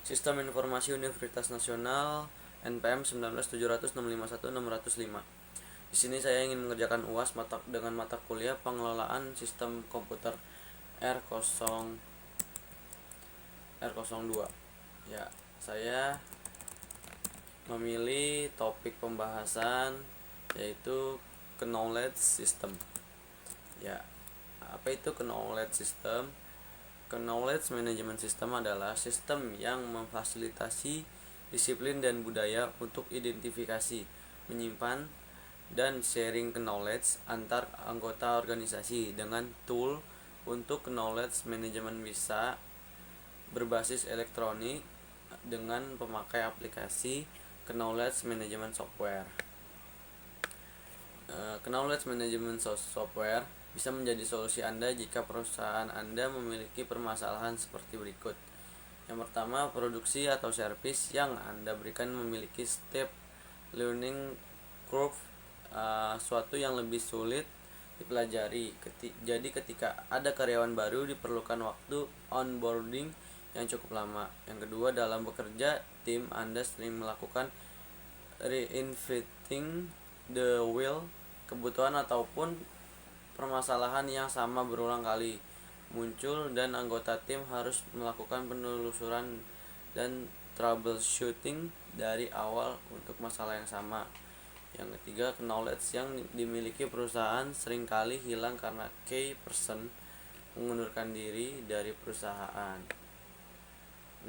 Sistem Informasi Universitas Nasional NPM 1970651-605. Di sini saya ingin mengerjakan UAS dengan mata kuliah Pengelolaan Sistem Komputer R02. Ya, saya memilih topik pembahasan yaitu Knowledge System. Ya, apa itu Knowledge System? Knowledge Management System adalah sistem yang memfasilitasi disiplin dan budaya untuk identifikasi, menyimpan, dan sharing knowledge antar anggota organisasi dengan tool untuk knowledge management bisa berbasis elektronik dengan pemakai aplikasi knowledge management software. Knowledge management software bisa menjadi solusi Anda jika perusahaan Anda memiliki permasalahan seperti berikut. Yang pertama, produksi atau servis yang Anda berikan memiliki step learning curve, suatu yang lebih sulit dipelajari. Jadi ketika ada karyawan baru diperlukan waktu onboarding yang cukup lama. Yang kedua, dalam bekerja tim Anda sering melakukan reinventing the wheel, kebutuhan ataupun permasalahan yang sama berulang kali muncul dan anggota tim harus melakukan penelusuran dan troubleshooting dari awal untuk masalah yang sama. Yang ketiga, knowledge yang dimiliki perusahaan seringkali hilang karena key person mengundurkan diri dari perusahaan.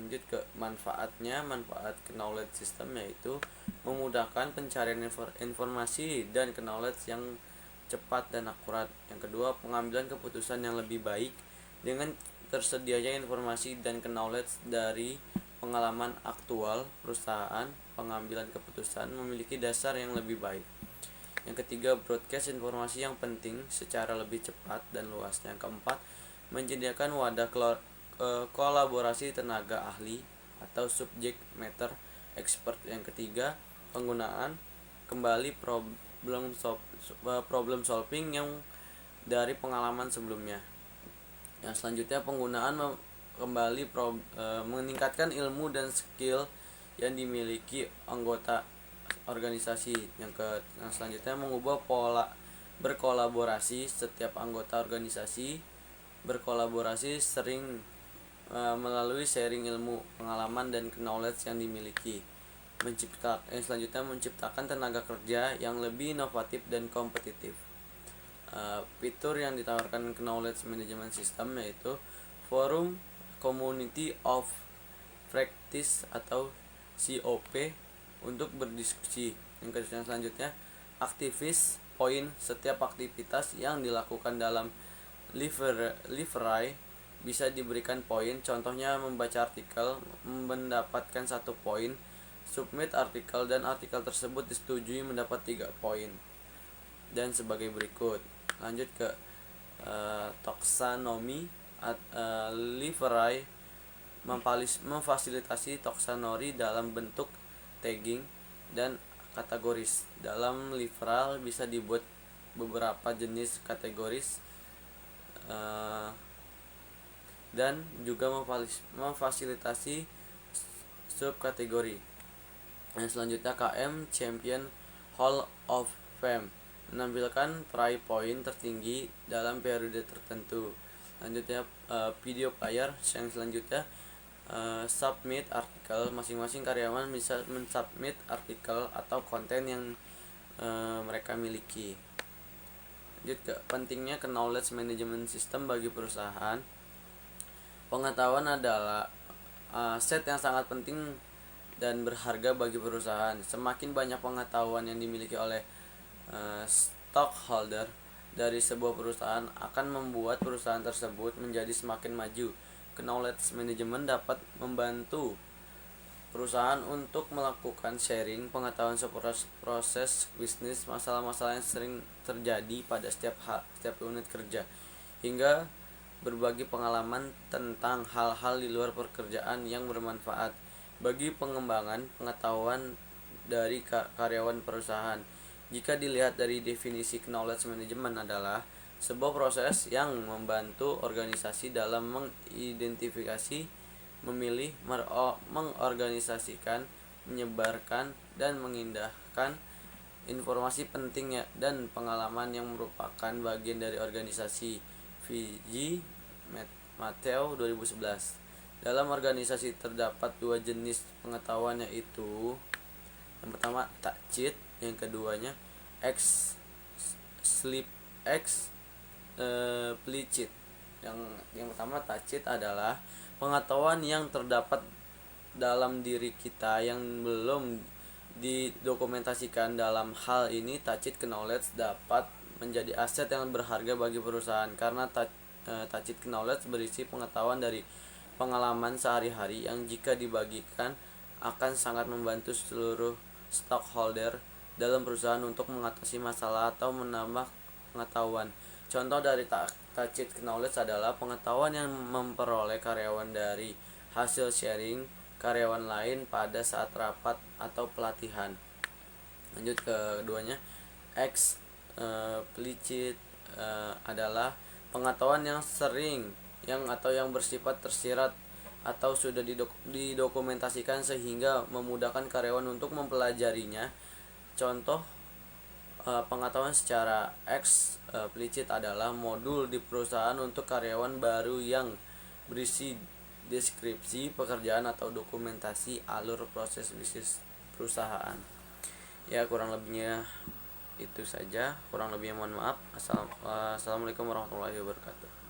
Lanjut ke manfaatnya. Manfaat knowledge system yaitu memudahkan pencarian informasi dan knowledge yang cepat dan akurat. Yang kedua, pengambilan keputusan yang lebih baik dengan tersedianya informasi dan knowledge dari pengalaman aktual perusahaan. Pengambilan keputusan memiliki dasar yang lebih baik. Yang ketiga, broadcast informasi yang penting secara lebih cepat dan luas. Yang keempat, menyediakan wadah kolaborasi tenaga ahli atau subject matter expert. Yang ketiga, penggunaan kembali problem solving yang dari pengalaman sebelumnya. Yang selanjutnya, penggunaan kembali meningkatkan ilmu dan skill yang dimiliki anggota organisasi. Yang selanjutnya, mengubah pola berkolaborasi. Setiap anggota organisasi berkolaborasi sering melalui sharing ilmu, pengalaman, dan knowledge yang dimiliki. Yang selanjutnya, menciptakan tenaga kerja yang lebih inovatif dan kompetitif. Fitur yang ditawarkan knowledge management system yaitu forum community of practice atau COP untuk berdiskusi. Yang selanjutnya, aktivis point. Setiap aktivitas yang dilakukan dalam library bisa diberikan poin. Contohnya, membaca artikel mendapatkan 1 poin, submit artikel dan artikel tersebut disetujui mendapat 3 poin, dan sebagai berikut. Lanjut ke taksonomi. Library memfasilitasi taksonomi dalam bentuk tagging dan kategoris. Dalam library bisa dibuat beberapa jenis kategoris dan juga memfasilitasi subkategori. Yang selanjutnya, KM Champion Hall of Fame menampilkan peraih poin tertinggi dalam periode tertentu. Lanjutnya, video player. Yang selanjutnya, submit artikel. Masing-masing karyawan bisa mensubmit artikel atau konten yang mereka miliki. Lanjut ke pentingnya knowledge management system bagi perusahaan. Pengetahuan adalah aset yang sangat penting dan berharga bagi perusahaan. Semakin banyak pengetahuan yang dimiliki oleh stockholder dari sebuah perusahaan akan membuat perusahaan tersebut menjadi semakin maju. Knowledge management dapat membantu perusahaan untuk melakukan sharing pengetahuan seputar proses bisnis, masalah-masalah yang sering terjadi pada setiap unit kerja, hingga berbagi pengalaman tentang hal-hal di luar pekerjaan yang bermanfaat bagi pengembangan pengetahuan dari karyawan perusahaan. Jika dilihat dari definisi knowledge management adalah sebuah proses yang membantu organisasi dalam mengidentifikasi memilih, mengorganisasikan, menyebarkan, dan mengindahkan informasi penting dan pengalaman yang merupakan bagian dari organisasi. Fiji, Mateo 2011. Dalam organisasi terdapat dua jenis pengetahuan, yaitu yang pertama tacit, yang keduanya explicit. Yang pertama tacit adalah pengetahuan yang terdapat dalam diri kita yang belum didokumentasikan. Dalam hal ini tacit knowledge dapat menjadi aset yang berharga bagi perusahaan karena tacit knowledge berisi pengetahuan dari pengalaman sehari-hari yang jika dibagikan akan sangat membantu seluruh stakeholder dalam perusahaan untuk mengatasi masalah atau menambah pengetahuan. Contoh dari tacit knowledge adalah pengetahuan yang memperoleh karyawan dari hasil sharing karyawan lain pada saat rapat atau pelatihan. Lanjut ke keduanya, explicit adalah pengetahuan yang sering atau yang bersifat tersirat atau sudah didokumentasikan sehingga memudahkan karyawan untuk mempelajarinya. Contoh pengetahuan secara eksplisit adalah modul di perusahaan untuk karyawan baru yang berisi deskripsi pekerjaan atau dokumentasi alur proses bisnis perusahaan. Ya, kurang lebihnya itu saja. Kurang lebihnya mohon maaf. Assalamualaikum warahmatullahi wabarakatuh.